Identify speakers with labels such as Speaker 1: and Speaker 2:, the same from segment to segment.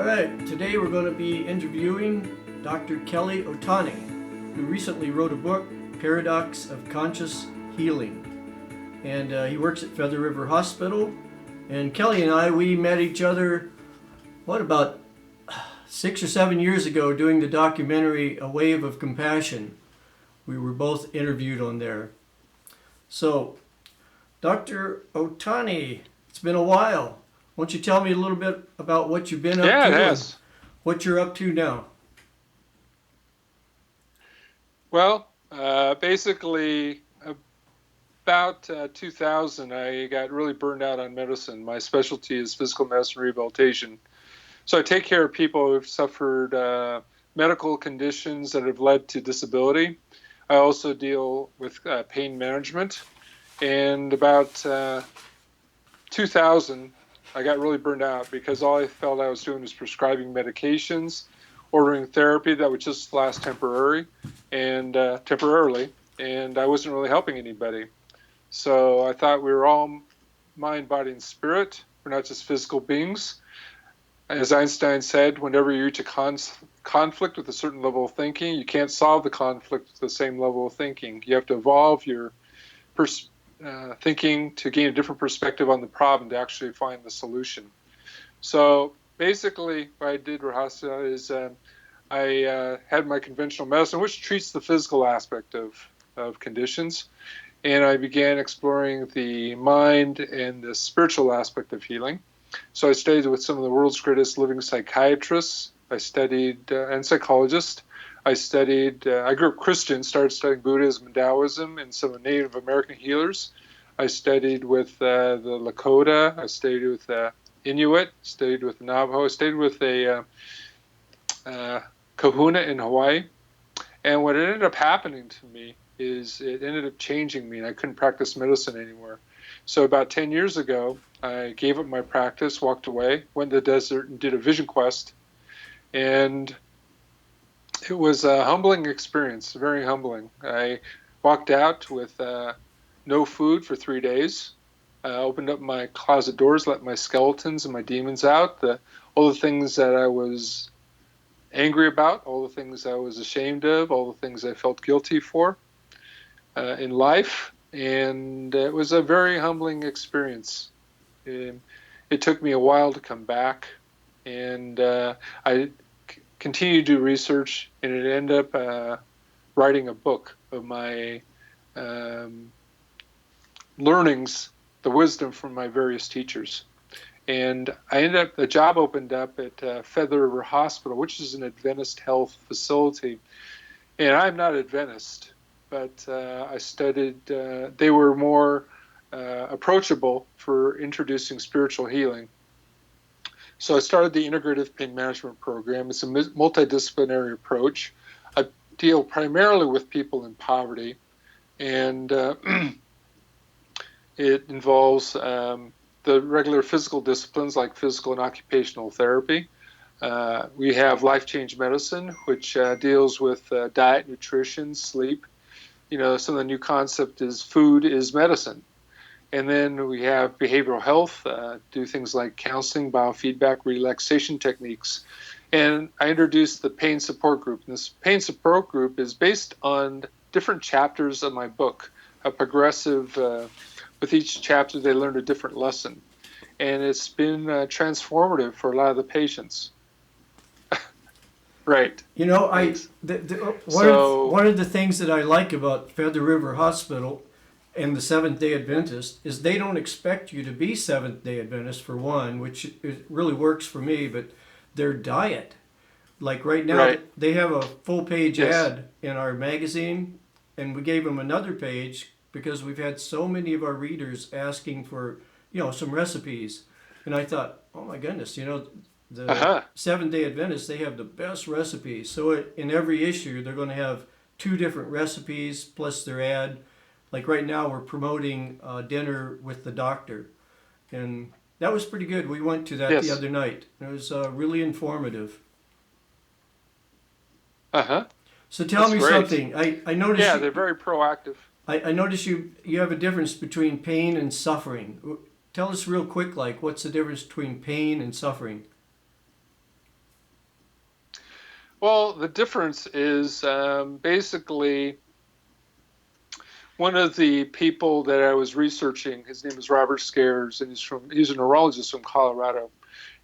Speaker 1: right, today we're going to be interviewing Dr. Kelly Otani, who recently wrote a book, Paradox of Conscious Healing. And he works at Feather River Hospital. And Kelly and I, we met each other, about 6 or 7 years ago doing the documentary A Wave of Compassion. We were both interviewed on there. So, Dr. Otani, it's been a while. Why don't you tell me a little bit about what you've been up to and what you're up to now?
Speaker 2: Well, basically, about 2000, I got really burned out on medicine. My specialty is physical medicine rehabilitation. So I take care of people who've suffered medical conditions that have led to disability. I also deal with pain management. And about 2000, I got really burned out because all I felt I was doing was prescribing medications, ordering therapy that would just last temporarily, and I wasn't really helping anybody. So I thought we were all mind, body, and spirit. We're not just physical beings. As Einstein said, whenever you reach a conflict with a certain level of thinking, you can't solve the conflict with the same level of thinking. You have to evolve your thinking to gain a different perspective on the problem to actually find the solution. So basically what I did, Rahasya, is I had my conventional medicine, which treats the physical aspect of conditions, and I began exploring the mind and the spiritual aspect of healing. So I studied with some of the world's greatest living psychiatrists. I studied and psychologists. I grew up Christian, started studying Buddhism and Taoism and some Native American healers. I studied with the Lakota. I studied with Inuit, studied with Navajo. I studied with a kahuna in Hawaii. And what ended up happening to me is it ended up changing me, and I couldn't practice medicine anymore. So about 10 years ago, I gave up my practice, walked away, went to the desert and did a vision quest. And it was a humbling experience, very humbling. I walked out with no food for 3 days. Opened up my closet doors, let my skeletons and my demons out, all the things that I was angry about, all the things I was ashamed of, all the things I felt guilty for in life. And it was a very humbling experience. It took me a while to come back, and I continued to do research, and it ended up writing a book of my learnings, the wisdom from my various teachers. And the job opened up at Feather River Hospital, which is an Adventist health facility. And I'm not Adventist, but I studied, they were more approachable for introducing spiritual healing. So I started the Integrative Pain Management Program. It's a multidisciplinary approach. I deal primarily with people in poverty, and it involves the regular physical disciplines like physical and occupational therapy. We have life change medicine, which deals with diet, nutrition, sleep. Some of the new concept is food is medicine. And then we have behavioral health, do things like counseling, biofeedback, relaxation techniques. And I introduced the pain support group. And this pain support group is based on different chapters of my book, a progressive, with each chapter they learned a different lesson. And it's been transformative for a lot of the patients. Right.
Speaker 1: One of the things that I like about Feather River Hospital and the Seventh-day Adventist is they don't expect you to be Seventh-day Adventist, for one, which it really works for me, but their diet. Like right now, They have a full-page ad in our magazine, and we gave them another page because we've had so many of our readers asking for, some recipes. And I thought, oh my goodness, the Seventh-day Adventists, they have the best recipes. So in every issue, they're going to have 2 different recipes plus their ad. Like right now, we're promoting dinner with the doctor, and that was pretty good. We went to that the other night. It was really informative. So tell me something. I noticed.
Speaker 2: Yeah, they're very proactive.
Speaker 1: I noticed you have a difference between pain and suffering. Tell us real quick, what's the difference between pain and suffering?
Speaker 2: Well, the difference is basically one of the people that I was researching. His name is Robert Scares, and he's a neurologist from Colorado,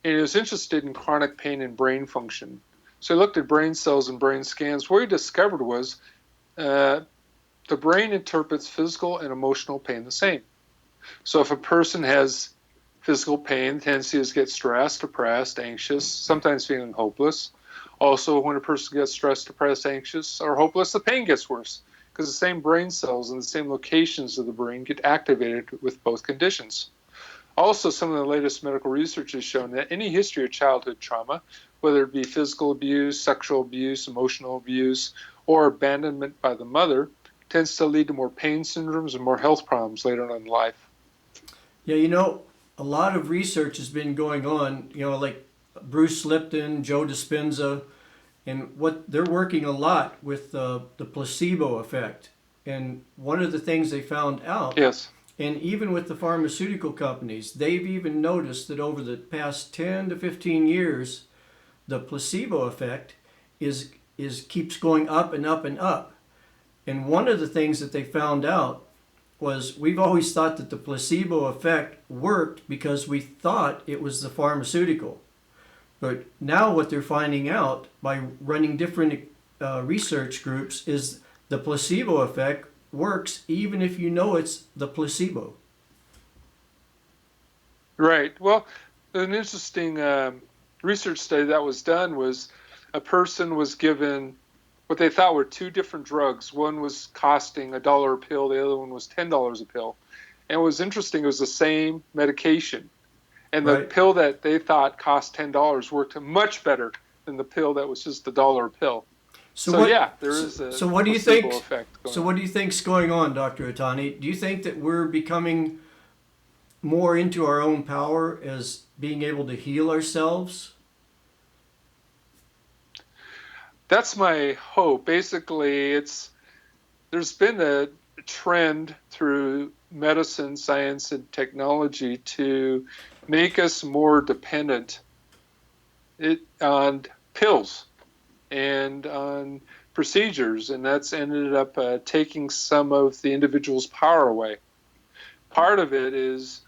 Speaker 2: and he was interested in chronic pain and brain function. So he looked at brain cells and brain scans. What he discovered was uh, the brain interprets physical and emotional pain the same. So if a person has physical pain, the tendency is to get stressed, depressed, anxious, sometimes feeling hopeless. Also, when a person gets stressed, depressed, anxious, or hopeless, the pain gets worse because the same brain cells and the same locations of the brain get activated with both conditions. Also, some of the latest medical research has shown that any history of childhood trauma, whether it be physical abuse, sexual abuse, emotional abuse, or abandonment by the mother, tends to lead to more pain syndromes and more health problems later on in life.
Speaker 1: Yeah, a lot of research has been going on, like Bruce Lipton, Joe Dispenza, and what they're working a lot with the placebo effect. And one of the things they found out,
Speaker 2: Yes.
Speaker 1: and even with the pharmaceutical companies, they've even noticed that over the past 10 to 15 years, the placebo effect is keeps going up and up and up. And one of the things that they found out was we've always thought that the placebo effect worked because we thought it was the pharmaceutical. But now what they're finding out by running different research groups is the placebo effect works even if you know it's the placebo.
Speaker 2: Right. Well, an interesting research study that was done was a person was given what they thought were two different drugs. One was costing $1 a pill, the other one was $10 a pill. And what was interesting, it was the same medication. And the
Speaker 1: Right?
Speaker 2: pill that they thought cost $10 worked much better than the pill that was just $1 a pill.
Speaker 1: So
Speaker 2: So
Speaker 1: what?
Speaker 2: yeah, there
Speaker 1: So,
Speaker 2: is a
Speaker 1: so what do you
Speaker 2: placebo
Speaker 1: think?
Speaker 2: effect going
Speaker 1: So
Speaker 2: on.
Speaker 1: what do you think's going on, Dr. Otani? Do you think that we're becoming more into our own power as being able to heal ourselves?
Speaker 2: That's my hope. Basically, there's been a trend through medicine, science, and technology to make us more dependent on pills and on procedures, and that's ended up taking some of the individual's power away. Part of it is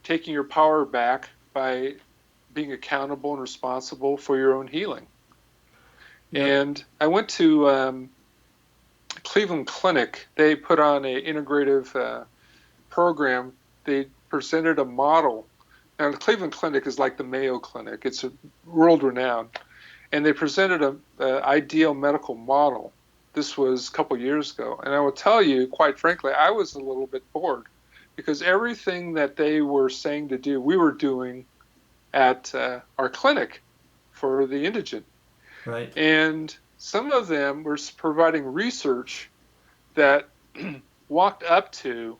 Speaker 2: taking your power back by being accountable and responsible for your own healing.
Speaker 1: Yep.
Speaker 2: And I went to Cleveland Clinic. They put on a integrative program. They presented a model. Now, the Cleveland Clinic is like the Mayo Clinic. It's world renowned. And they presented a ideal medical model. This was a couple years ago. And I will tell you, quite frankly, I was a little bit bored because everything that they were saying to do, we were doing at our clinic for the indigent.
Speaker 1: Right.
Speaker 2: And some of them were providing research that walked up to,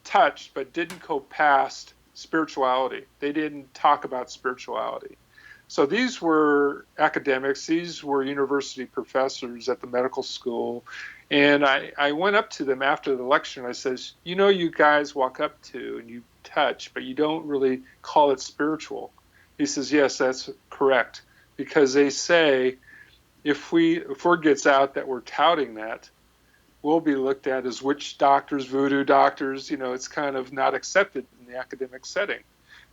Speaker 2: touched, but didn't go past spirituality. They didn't talk about spirituality. So these were academics, these were university professors at the medical school. And I went up to them after the lecture and I says, you guys walk up to and you touch, but you don't really call it spiritual. He says, yes, that's correct. Because they say if word gets out that we're touting that, we'll be looked at as witch doctors, voodoo doctors. It's kind of not accepted in the academic setting.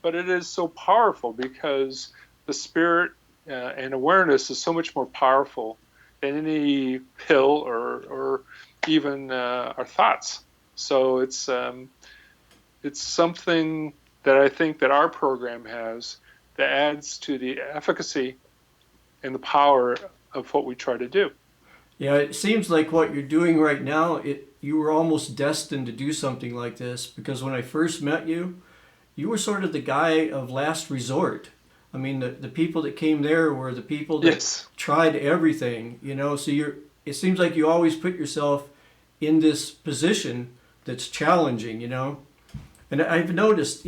Speaker 2: But it is so powerful because the spirit and awareness is so much more powerful than any pill or even our thoughts. So it's something that I think that our program has that adds to the efficacy and the power of what we try to do.
Speaker 1: Yeah, it seems like what you're doing right now, you were almost destined to do something like this because when I first met you, you were sort of the guy of last resort. I mean, the people that came there were the people that
Speaker 2: Yes.
Speaker 1: tried everything. So it seems like you always put yourself in this position that's challenging. And I've noticed,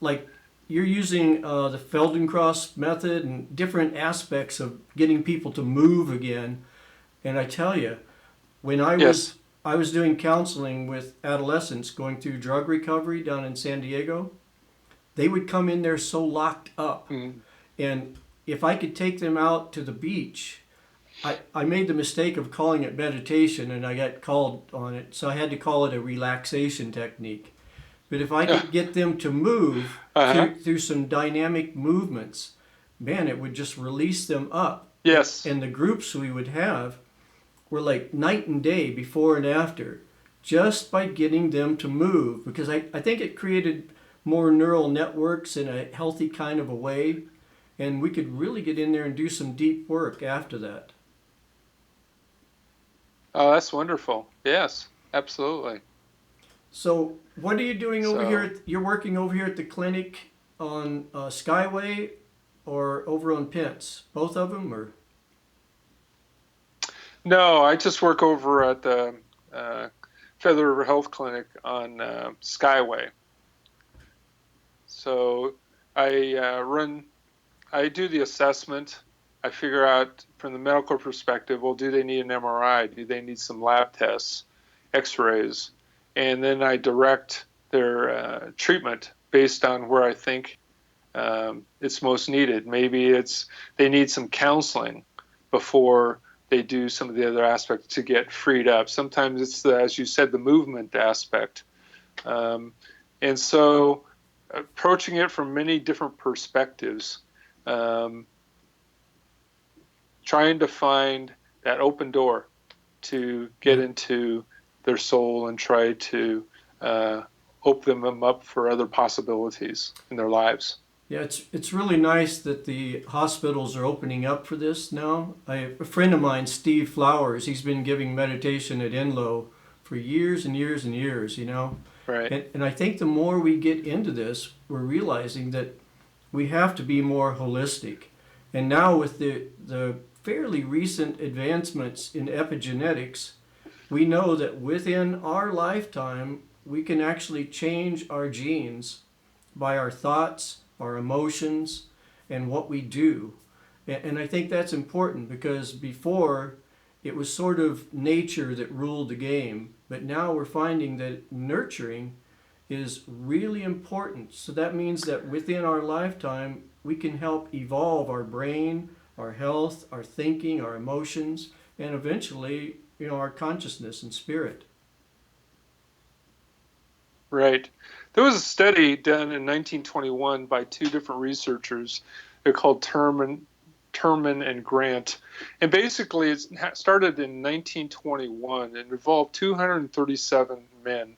Speaker 1: like you're using the Feldenkrais method and different aspects of getting people to move again. And I tell you, when
Speaker 2: Yes.
Speaker 1: I was doing counseling with adolescents going through drug recovery down in San Diego, they would come in there so locked up.
Speaker 2: Mm.
Speaker 1: And if I could take them out to the beach I made the mistake of calling it meditation and I got called on it, so I had to call it a relaxation technique. But if I could get them to move
Speaker 2: Uh-huh.
Speaker 1: through some dynamic movements, man, it would just release them up.
Speaker 2: Yes.
Speaker 1: And the groups we would have were like night and day before and after, just by getting them to move. Because I think it created more neural networks in a healthy kind of a way. And we could really get in there and do some deep work after that.
Speaker 2: Oh, that's wonderful. Yes, absolutely.
Speaker 1: So, what are you doing over here?
Speaker 2: So,
Speaker 1: You're working over here at the clinic on Skyway or over on Pence? Both of them, or?
Speaker 2: no, I just work over at the Feather River Health Clinic on Skyway. So I do the assessment. I figure out from the medical perspective, well, do they need an MRI? Do they need some lab tests, x-rays? And then I direct their treatment based on where I think it's most needed. Maybe they need some counseling before they do some of the other aspects to get freed up. Sometimes it's, as you said, the movement aspect. And so approaching it from many different perspectives, trying to find that open door to get into their soul and try to open them up for other possibilities in their lives.
Speaker 1: Yeah, it's really nice that the hospitals are opening up for this now. A friend of mine, Steve Flowers, he's been giving meditation at Enloe for years and years and years, you know.
Speaker 2: Right.
Speaker 1: And I think the more we get into this, we're realizing that we have to be more holistic. And now with the fairly recent advancements in epigenetics, we know that within our lifetime, we can actually change our genes by our thoughts, our emotions, and what we do. And I think that's important because before it was sort of nature that ruled the game, but now we're finding that nurturing is really important. So that means that within our lifetime, we can help evolve our brain, our health, our thinking, our emotions, and eventually, our consciousness and spirit.
Speaker 2: Right. There was a study done in 1921 by two different researchers. They're called Terman and Grant. And basically, it started in 1921 and involved 237 men.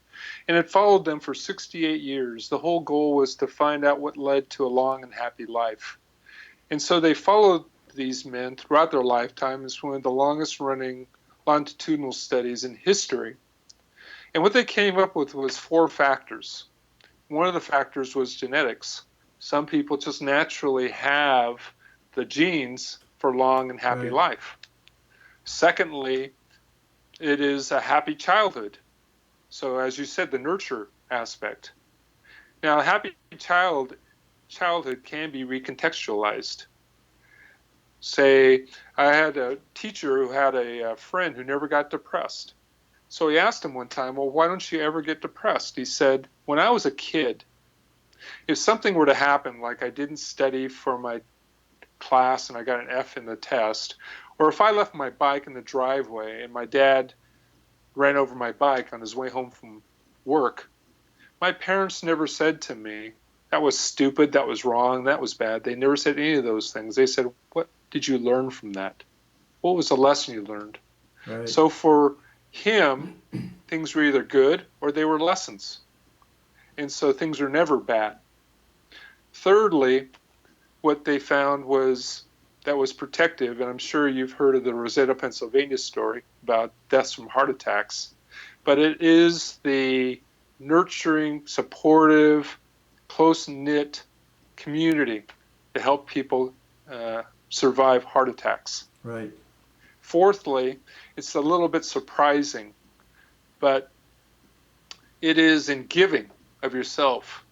Speaker 2: And it followed them for 68 years. The whole goal was to find out what led to a long and happy life. And so they followed these men throughout their lifetime. It's one of the longest running longitudinal studies in history. And what they came up with was 4 factors. One of the factors was genetics. Some people just naturally have the genes for long and happy
Speaker 1: Right.
Speaker 2: life. Secondly, it is a happy childhood. So as you said, the nurture aspect. Now, a happy childhood can be recontextualized. Say, I had a teacher who had a friend who never got depressed. So he asked him one time, well, why don't you ever get depressed? He said, when I was a kid, if something were to happen, like I didn't study for my class and I got an F in the test, or if I left my bike in the driveway and my dad ran over my bike on his way home from work, my parents never said to me, that was stupid, that was wrong, that was bad. They never said any of those things. They said, what did you learn from that? What was the lesson you learned?
Speaker 1: Right.
Speaker 2: So for him, things were either good or they were lessons. And so things are never bad. Thirdly, what they found was that was protective, and I'm sure you've heard of the Rosetta, Pennsylvania story about deaths from heart attacks, but it is the nurturing, supportive, close-knit community to help people survive heart attacks.
Speaker 1: Right.
Speaker 2: Fourthly, it's a little bit surprising, but it is in giving of yourself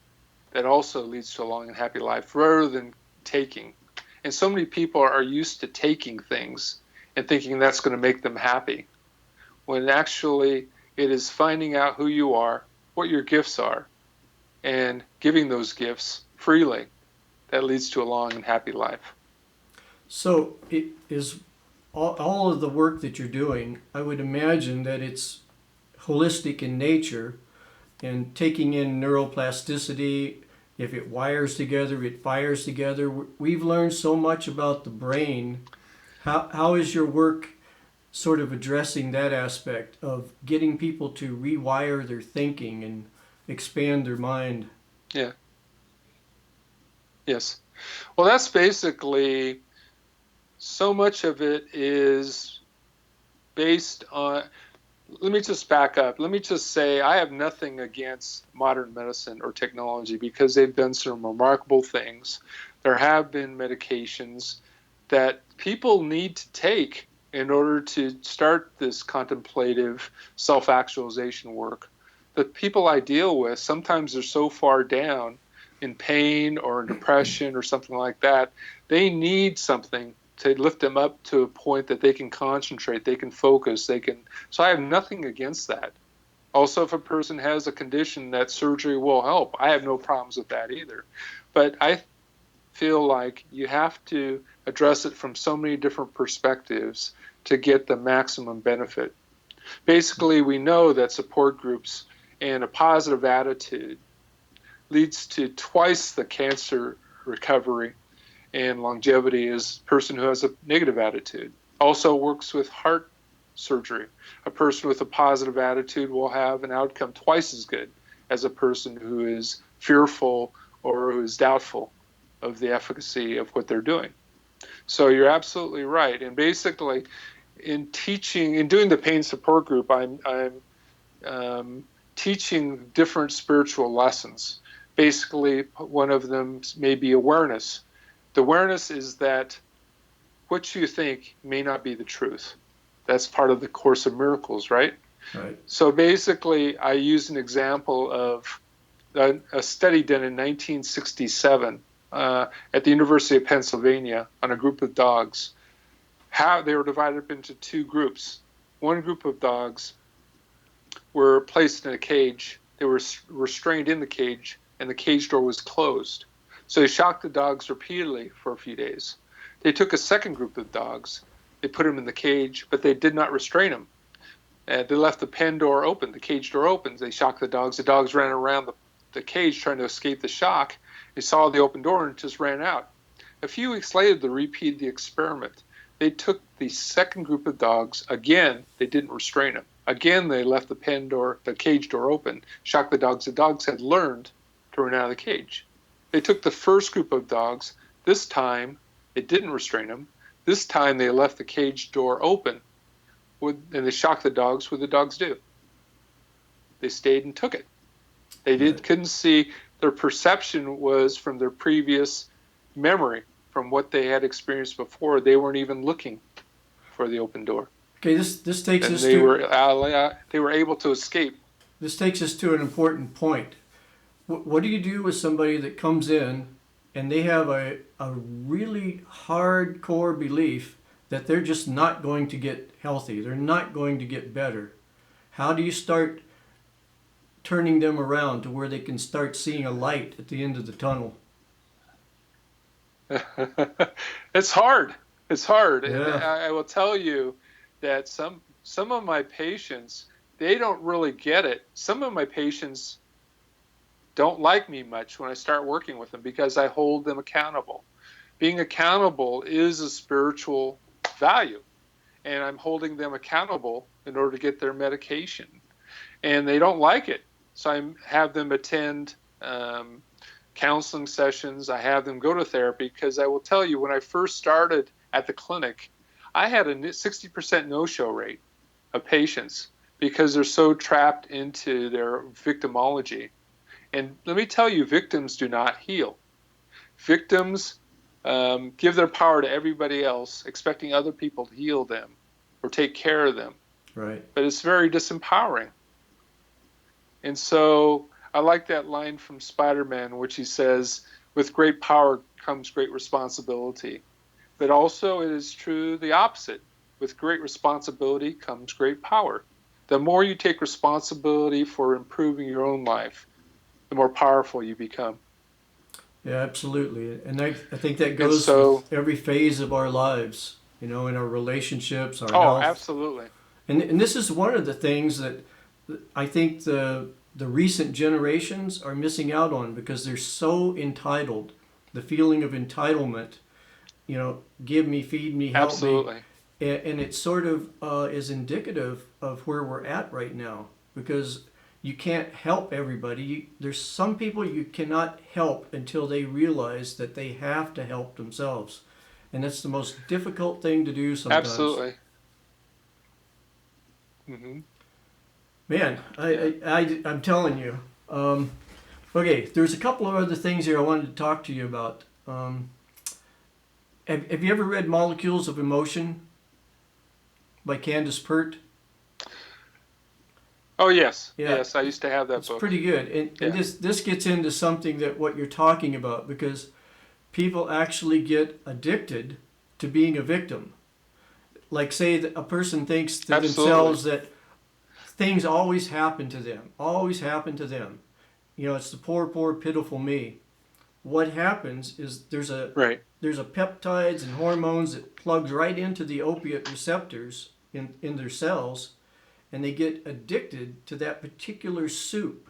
Speaker 2: that also leads to a long and happy life rather than taking. And so many people are used to taking things and thinking that's going to make them happy, when actually it is finding out who you are, what your gifts are, and giving those gifts freely that leads to a long and happy life.
Speaker 1: So it is all of the work that you're doing, I would imagine that it's holistic in nature and taking in neuroplasticity. If it wires together, it fires together. We've learned so much about the brain. How is your work sort of addressing that aspect of getting people to rewire their thinking and expand their mind?
Speaker 2: Yeah. Yes. Well, that's basically, so much of it is based on, let me just back up. Let me just say I have nothing against modern medicine or technology because they've done some remarkable things. There have been medications that people need to take in order to start this contemplative self-actualization work. The people I deal with, sometimes they're so far down in pain or in depression or something like that, they need something to lift them up to a point that they can concentrate, they can focus, they can. So I have nothing against that. Also, if a person has a condition that surgery will help, I have no problems with that either. But I feel like you have to address it from so many different perspectives to get the maximum benefit. Basically, we know that support groups and a positive attitude leads to twice the cancer recovery and longevity as a person who has a negative attitude. Also works with heart surgery. A person with a positive attitude will have an outcome twice as good as a person who is fearful or who is doubtful of the efficacy of what they're doing. So you're absolutely right. And basically, in teaching, in doing the pain support group, I'm teaching different spiritual lessons. Basically, one of them may be awareness. The awareness is that what you think may not be the truth. That's part of the Course of Miracles, right?
Speaker 1: Right.
Speaker 2: So basically, I use an example of a study done in 1967 at the University of Pennsylvania on a group of dogs. How they were divided up into two groups. One group of dogs were placed in a cage. They were restrained in the cage, and the cage door was closed. So they shocked the dogs repeatedly for a few days. They took a second group of dogs. They put them in the cage, but they did not restrain them. They left the pen door open, the cage door open. They shocked the dogs. The dogs ran around the cage trying to escape the shock. They saw the open door and just ran out. A few weeks later, they repeated the experiment. They took the second group of dogs. Again, they didn't restrain them. Again, they left the cage door open, shocked the dogs. The dogs had learned to run out of the cage. They took the first group of dogs. This time, they didn't restrain them. This time, they left the cage door open, and they shocked the dogs. What did the dogs do? They stayed and took it. They couldn't see. Their perception was from their previous memory, from what they had experienced before. They weren't even looking for the open door.
Speaker 1: Okay, this takes
Speaker 2: And
Speaker 1: us
Speaker 2: they
Speaker 1: to
Speaker 2: were able to escape.
Speaker 1: this takes us to an important point. What do you do with somebody that comes in and they have a really hardcore belief that they're just not going to get healthy, they're not going to get better? How do you start turning them around to where they can start seeing a light at the end of the tunnel?
Speaker 2: It's hard. It's hard.
Speaker 1: Yeah.
Speaker 2: And I will tell you that some of my patients, they don't really get it. Some of my patients don't like me much when I start working with them because I hold them accountable. Being accountable is a spiritual value, and I'm holding them accountable in order to get their medication. And they don't like it. So I have them attend counseling sessions. I have them go to therapy because I will tell you, when I first started at the clinic, I had a 60% no-show rate of patients because they're so trapped into their victimology. And let me tell you, victims do not heal. Victims give their power to everybody else, expecting other people to heal them or take care of them.
Speaker 1: Right.
Speaker 2: But it's very disempowering. And so I like that line from Spider-Man, which he says, with great power comes great responsibility. But also it is true the opposite. With great responsibility comes great power. The more you take responsibility for improving your own life, the more powerful you become.
Speaker 1: Yeah, absolutely. And I think that goes with every phase of our lives. in our relationships, our
Speaker 2: Oh,
Speaker 1: health.
Speaker 2: absolutely.
Speaker 1: And this is one of the things that I think the recent generations are missing out on because they're so entitled. The feeling of entitlement, give me, feed me, help me.
Speaker 2: Absolutely.
Speaker 1: And it sort of is indicative of where we're at right now because you can't help everybody. There's some people you cannot help until they realize that they have to help themselves. And that's the most difficult thing to do sometimes.
Speaker 2: Absolutely. Hmm.
Speaker 1: Man,
Speaker 2: Yeah.
Speaker 1: I'm telling you. Okay, there's a couple of other things here I wanted to talk to you about. Have you ever read Molecules of Emotion by Candace Pert?
Speaker 2: Oh, yes.
Speaker 1: Yeah,
Speaker 2: Yes, I used to have that
Speaker 1: it's
Speaker 2: book.
Speaker 1: pretty good. And
Speaker 2: Yeah.
Speaker 1: this gets into something that what you're talking about because people actually get addicted to being a victim. Like, say, that a person thinks to
Speaker 2: Absolutely.
Speaker 1: themselves that things always happen to them, always happen to them. It's the poor, poor, pitiful me. What happens is
Speaker 2: Right.
Speaker 1: there's a peptides and hormones that plugs right into the opiate receptors in their cells, and they get addicted to that particular soup.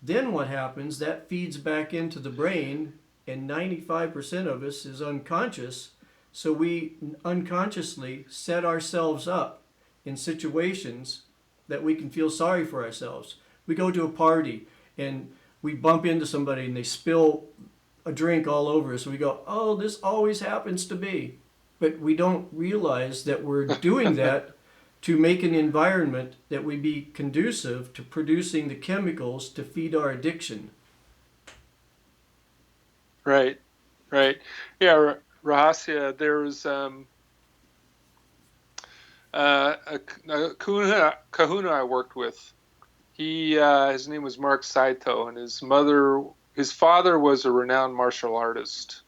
Speaker 1: Then what happens? That feeds back into the brain, and 95% of us is unconscious. So we unconsciously set ourselves up in situations that we can feel sorry for ourselves. We go to a party and we bump into somebody and they spill a drink all over us. We go, oh, this always happens to me. But we don't realize that we're doing that to make an environment that would be conducive to producing the chemicals to feed our addiction.
Speaker 2: Right. Right. Yeah, Rahasya, there was a kahuna I worked with. His name was Mark Saito, and his father was a renowned martial artist,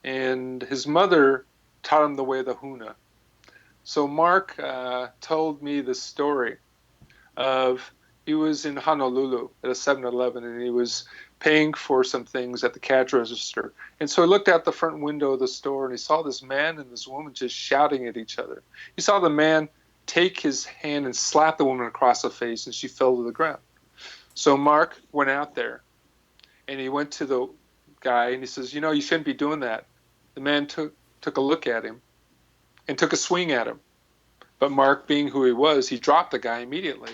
Speaker 2: and his mother taught him the way of the huna. So Mark told me the story of he was in Honolulu at a 7-Eleven and he was paying for some things at the cash register. And so he looked out the front window of the store and he saw this man and this woman just shouting at each other. He saw the man take his hand and slap the woman across the face and she fell to the ground. So Mark went out there and he went to the guy and he says, you shouldn't be doing that. The man took a look at him and took a swing at him. But Mark, being who he was, he dropped the guy immediately.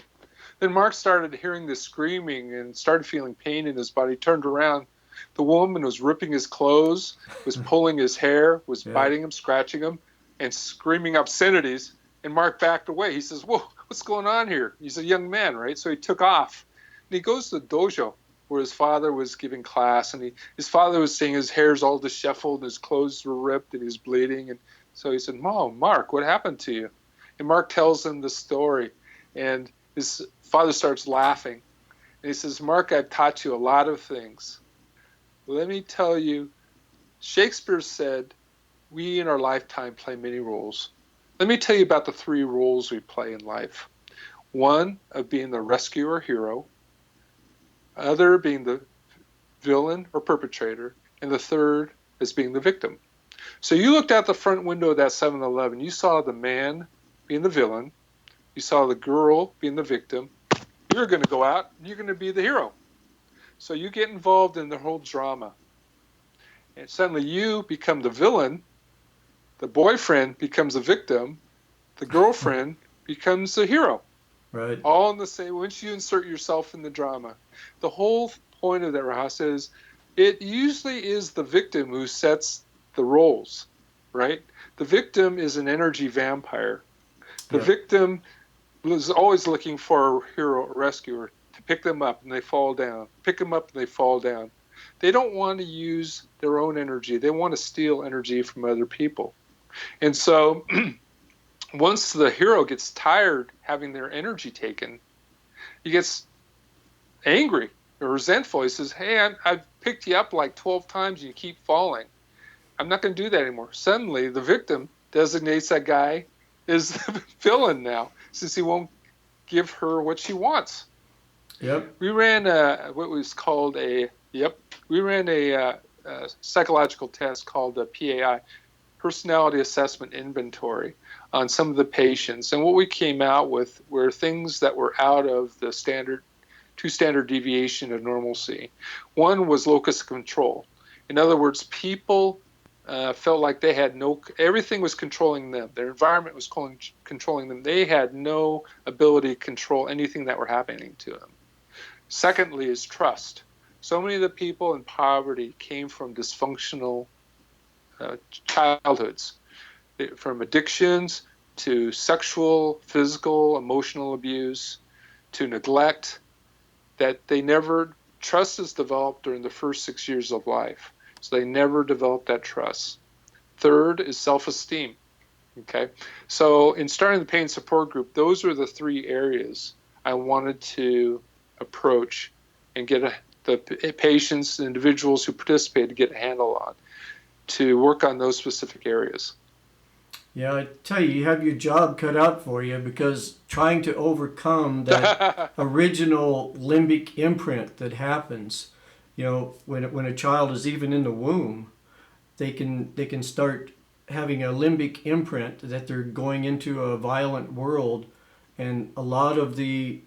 Speaker 2: Then Mark started hearing this screaming and started feeling pain in his body. He turned around. The woman was ripping his clothes, was pulling his hair, was
Speaker 1: Yeah.
Speaker 2: biting him, scratching him, and screaming obscenities. And Mark backed away. He says, whoa, what's going on here? He's a young man, right? So he took off. And he goes to the dojo where his father was giving class. And his father was saying his hair's all disheveled, his clothes were ripped, and he's bleeding. And so he said, Mark, what happened to you? And Mark tells him the story. And his father starts laughing. And he says, Mark, I've taught you a lot of things. Let me tell you, Shakespeare said, we in our lifetime play many roles. Let me tell you about the 3 roles we play in life. One of being the rescuer hero, other being the villain or perpetrator, and the third as being the victim. So you looked out the front window of that 7-Eleven, you saw the man being the villain, you saw the girl being the victim. You're going to go out and you're going to be the hero. So you get involved in the whole drama. And suddenly you become the villain, the boyfriend becomes the victim, the girlfriend becomes the hero.
Speaker 1: Right.
Speaker 2: All in the same, once you insert yourself in the drama. The whole point of that, Rahasya, is it usually is the victim who sets the roles, right? The victim is an energy vampire. The victim is always looking for a hero or rescuer to pick them up and they fall down, pick them up and they fall down. They don't want to use their own energy. They want to steal energy from other people. And so once the hero gets tired having their energy taken, he gets angry or resentful. He says, hey, I've picked you up like 12 times and you keep falling. I'm not going to do that anymore. Suddenly, the victim designates that guy as the villain now, since he won't give her what she wants.
Speaker 1: Yep.
Speaker 2: We ran what was called a psychological test called the PAI, personality assessment inventory on some of the patients. And what we came out with were things that were out of the standard deviation of normalcy. One was locus of control. In other words, people felt like they had everything was controlling them. Their environment was controlling them. They had no ability to control anything that were happening to them. Secondly is trust. So many of the people in poverty came from dysfunctional childhoods, from addictions to sexual, physical, emotional abuse to neglect, that they never, trust is developed during the first 6 years of life. So they never developed that trust. Third is self-esteem. Okay. So in starting the pain support group, those were the three areas I wanted to approach and get the patients, the individuals who participated to get a handle on, to work on those specific areas.
Speaker 1: Yeah, I tell you, you have your job cut out for you, because trying to overcome that original limbic imprint that happens, when a child is even in the womb, they can start having a limbic imprint that they're going into a violent world, and a lot of the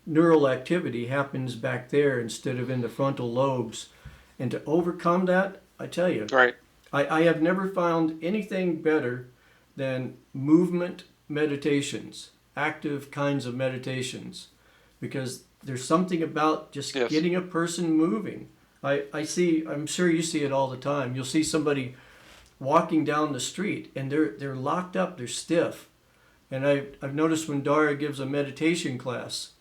Speaker 1: neural activity happens back there instead of in the frontal lobes. And to overcome that, I tell you,
Speaker 2: right.
Speaker 1: I have never found anything better than movement meditations, active kinds of meditations, because there's something about just getting a person moving. I'm sure you see it all the time. You'll see somebody walking down the street and they're locked up, they're stiff. And I've noticed when Dara gives a meditation class,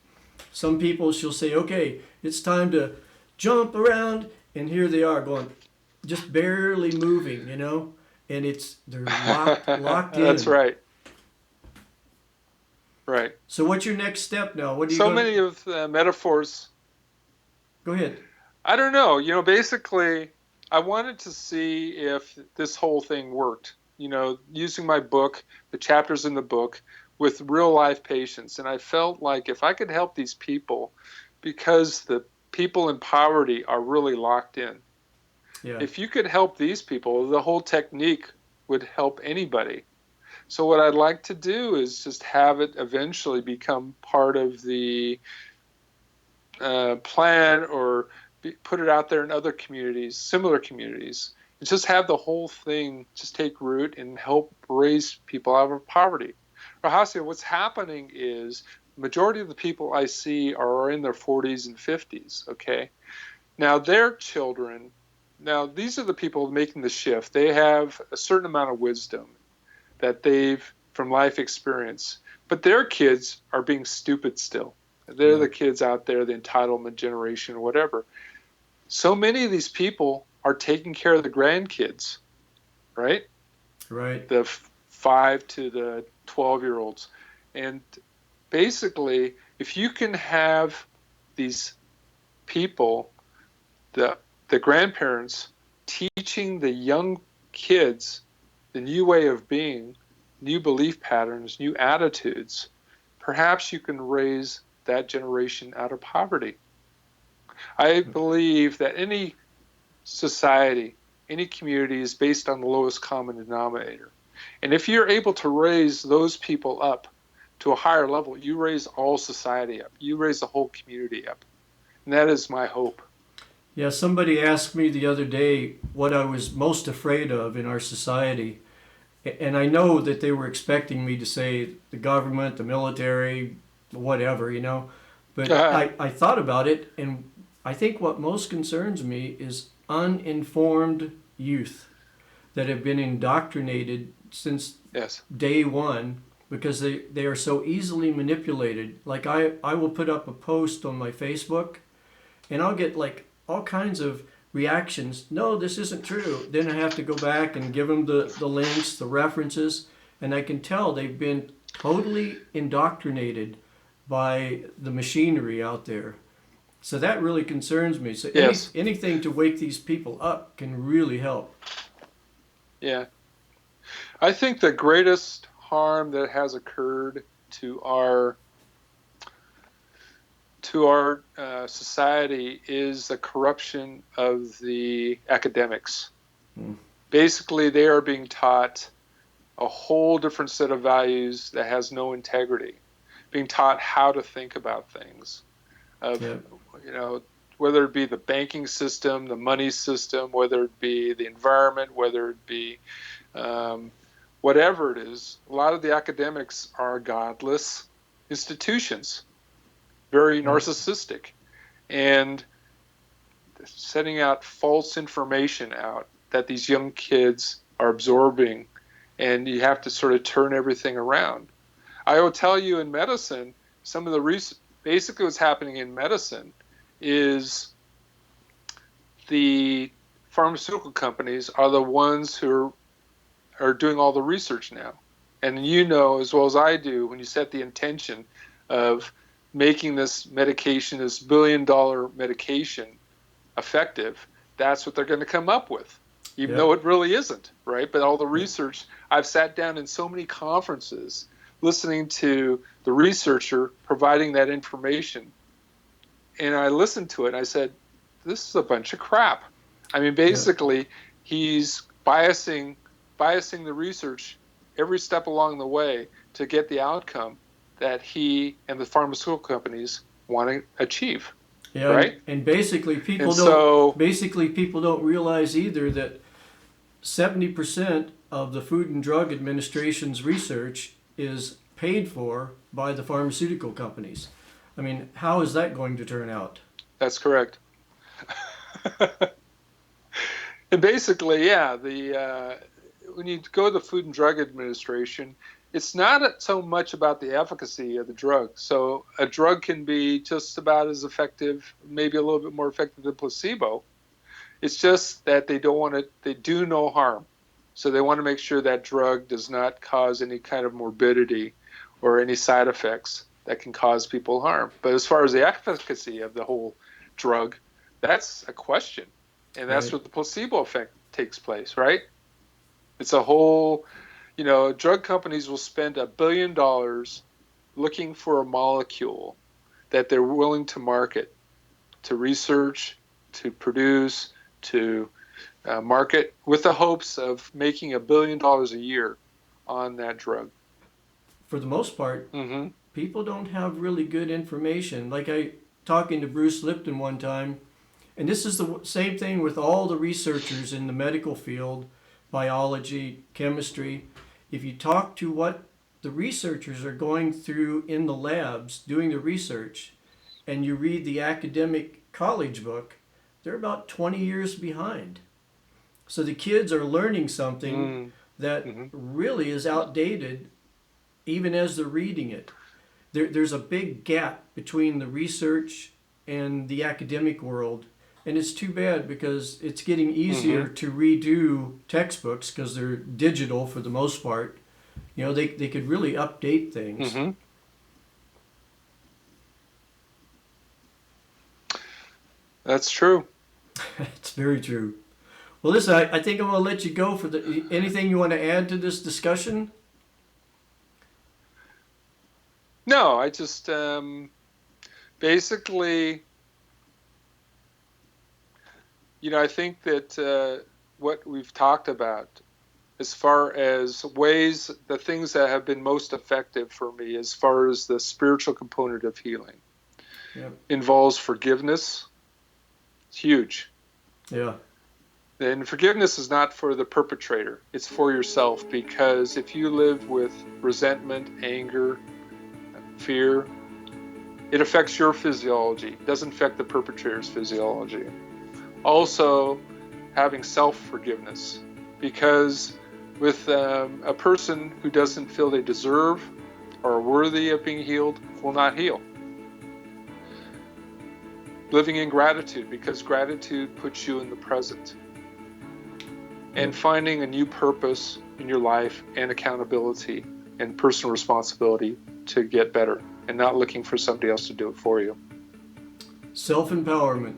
Speaker 1: some people, she'll say, okay, it's time to jump around, and here they are going, just barely moving, and they're locked in.
Speaker 2: That's right. Right.
Speaker 1: So what's your next step now? What are you
Speaker 2: many of the metaphors.
Speaker 1: Go ahead.
Speaker 2: I don't know. Basically, I wanted to see if this whole thing worked. Using my book, the chapters in the book, with real life patients. And I felt like if I could help these people, because the people in poverty are really locked in.
Speaker 1: Yeah.
Speaker 2: If you could help these people, the whole technique would help anybody. So what I'd like to do is just have it eventually become part of the plan, or put it out there in other communities, similar communities, and just have the whole thing just take root and help raise people out of poverty. Rahasya, what's happening is the majority of the people I see are in their 40s and 50s, okay? Now, their children, these are the people making the shift. They have a certain amount of wisdom that they've, from life experience, but their kids are being stupid still. They're the kids out there, the entitlement generation, or whatever. So many of these people are taking care of the grandkids, right?
Speaker 1: Right.
Speaker 2: The 5 to the 12-year-olds. And basically, if you can have these people, the grandparents, teaching the young kids the new way of being, new belief patterns, new attitudes, perhaps you can raise that generation out of poverty. I believe that any society, any community is based on the lowest common denominator. And if you're able to raise those people up to a higher level, you raise all society up. You raise the whole community up. And that is my hope.
Speaker 1: Yeah, somebody asked me the other day what I was most afraid of in our society. And I know that they were expecting me to say the government, the military, whatever, But I thought about it, and I think what most concerns me is uninformed youth that have been indoctrinated since day one, because they are so easily manipulated. Like I will put up a post on my Facebook, and I'll get like all kinds of reactions. No, this isn't true. Then I have to go back and give them the links, the references, and I can tell they've been totally indoctrinated by the machinery out there. So that really concerns me. So anything to wake these people up can really help.
Speaker 2: Yeah. I think the greatest harm that has occurred to our society is the corruption of the academics. Basically, they are being taught a whole different set of values that has no integrity, being taught how to think about things, of,
Speaker 1: Yeah.
Speaker 2: you know, whether it be the banking system, the money system, whether it be the environment, whether it be whatever it is. A lot of the academics are godless institutions, very
Speaker 1: Yeah.
Speaker 2: narcissistic, and setting out false information out that these young kids are absorbing, and you have to sort of turn everything around. I will tell you, in medicine, some of the basically what's happening in medicine is the pharmaceutical companies are the ones who are doing all the research now. And you know as well as I do, when you set the intention of making this medication, this $1 billion medication, effective, that's what they're going to come up with, even
Speaker 1: Yeah.
Speaker 2: though it really isn't, right? But all the
Speaker 1: Yeah.
Speaker 2: research, I've sat down in so many conferences listening to the researcher providing that information, and I listened to it and I said, this is a bunch of crap. I mean,
Speaker 1: Yeah.
Speaker 2: basically, he's biasing the research every step along the way to get the outcome that he and the pharmaceutical companies want to achieve,
Speaker 1: Yeah,
Speaker 2: right?
Speaker 1: and basically
Speaker 2: And
Speaker 1: people
Speaker 2: so
Speaker 1: don't realize either that 70% of the Food and Drug Administration's research is paid for by the pharmaceutical companies. I mean, how is that going to turn out?
Speaker 2: that's correct. And basically, yeah, when you go to the Food and Drug Administration, it's not so much about the efficacy of the drug. So a drug can be just about as effective, maybe a little bit more effective than placebo. It's just that they don't want to, they do no harm. So they want to make sure that drug does not cause any kind of morbidity or any side effects that can cause people harm. But as far as the efficacy of the whole drug, that's a question. And that's
Speaker 1: Right.
Speaker 2: where the placebo effect takes place, right? It's a whole, drug companies will spend $1 billion looking for a molecule that they're willing to market, to research, to produce, to market, with the hopes of making $1 billion a year on that drug.
Speaker 1: For the most part,
Speaker 2: Mm-hmm.
Speaker 1: people don't have really good information. Like I talking to Bruce Lipton one time, and this is the same thing with all the researchers in the medical field, biology, chemistry. If you talk to what the researchers are going through in the labs doing the research, and you read the academic college book, they're about 20 years behind. So the kids are learning something that
Speaker 2: Mm-hmm.
Speaker 1: really is outdated even as they're reading it. There's a big gap between the research and the academic world. And it's too bad because it's getting easier
Speaker 2: Mm-hmm.
Speaker 1: to redo textbooks because they're digital for the most part. They could really update things.
Speaker 2: Mm-hmm. That's true.
Speaker 1: It's very true. Well, listen, I think I'm going to let you go for anything you want to add to this discussion?
Speaker 2: No, I just basically, I think that what we've talked about as far as ways, the things that have been most effective for me as far as the spiritual component of healing,
Speaker 1: Yeah.
Speaker 2: involves forgiveness. It's huge.
Speaker 1: Yeah.
Speaker 2: And forgiveness is not for the perpetrator, it's for yourself, because if you live with resentment, anger, fear, it affects your physiology. It doesn't affect the perpetrator's physiology. Also, having self-forgiveness, because with a person who doesn't feel they deserve or are worthy of being healed will not heal. Living in gratitude, because gratitude puts you in the present. And finding a new purpose in your life and accountability and personal responsibility to get better, and not looking for somebody else to do it for you.
Speaker 1: Self-empowerment.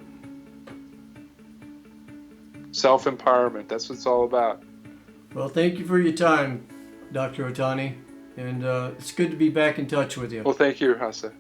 Speaker 2: Self-empowerment, that's what it's all about.
Speaker 1: Well, thank you for your time, Dr. Otani. And it's good to be back in touch with you.
Speaker 2: Well, thank you, Rahasya.